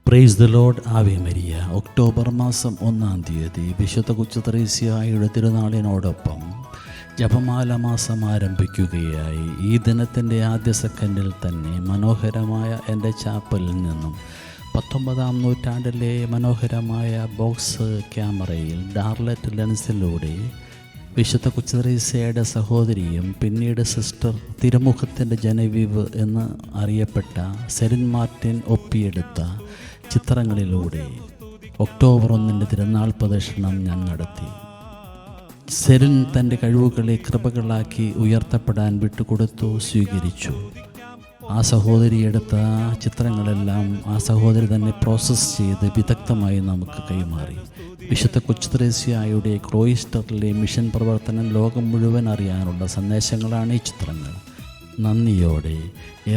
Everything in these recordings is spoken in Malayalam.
Praise the Lord. Ave Maria. October മാസം 1-ാം തീയതി വിശുദ്ധ കൊച്ചുത്രേസ്യായുടെ തിരുനാളിനോടൊപ്പം ജപമാല മാസം ആരംഭിക്കുകയായി. ഈ ദിനത്തിൻ്റെ ആദ്യ സെക്കൻഡിൽ തന്നെ മനോഹരമായ എൻ്റെ ചാപ്പലിൽ നിന്നും 19-ാം നൂറ്റാണ്ടിലെ മനോഹരമായ ബോക്സ് ക്യാമറയിൽ ഡാർലറ്റ് ലെൻസിലൂടെ വിശുദ്ധ കൊച്ചുത്രേസ്യയുടെ സഹോദരിയും പിന്നീട് സിസ്റ്റർ തിരുമുഖത്തിൻ്റെ ജനവീവ് എന്ന് അറിയപ്പെട്ട സെറിൻ മാർട്ടിൻ ഒപ്പിയെടുത്ത ചിത്രങ്ങളിലൂടെ ഒക്ടോബർ 1 തിരുനാൾ പ്രദക്ഷിണം ഞാൻ നടത്തി. സെറിൻ തൻ്റെ കഴിവുകളെ കൃപകളാക്കി ഉയർത്തപ്പെടാൻ വിട്ടുകൊടുത്തു, സ്വീകരിച്ചു. ആ സഹോദരി എടുത്ത ചിത്രങ്ങളെല്ലാം ആ സഹോദരി തന്നെ പ്രോസസ്സ് ചെയ്ത് വിദഗ്ധമായി നമുക്ക് കൈമാറി. വിശുദ്ധ കൊച്ചുത്രേസ്യായുടെ ക്ലോയിസ്റ്ററിലെ മിഷൻ പ്രവർത്തനം ലോകം മുഴുവൻ അറിയാനുള്ള സന്ദേശങ്ങളാണ് ഈ ചിത്രങ്ങൾ. നന്ദിയോടെ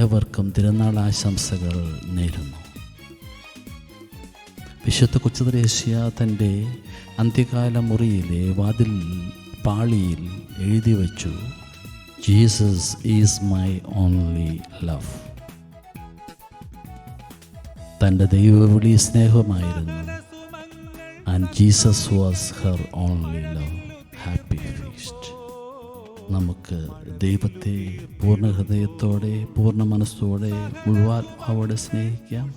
ഏവർക്കും തിരുനാൾ ആശംസകൾ നേരുന്നു. വിശുദ്ധ കൊച്ചുത്രേസ്യ തൻ്റെ അന്ത്യകാല മുറിയിലെ വാതിൽ പാളിയിൽ എഴുതി വച്ചു, Jesus is my only love. തൻ്റെ ദൈവവിളി സ്നേഹമായിരുന്നു. And Jesus was her only love. Happy feast. നമുക്ക് ദൈവത്തെ പൂർണ്ണ ഹൃദയത്തോടെ പൂർണ്ണ മനസ്സോടെ മുഴുവൻ സ്നേഹിക്കാം.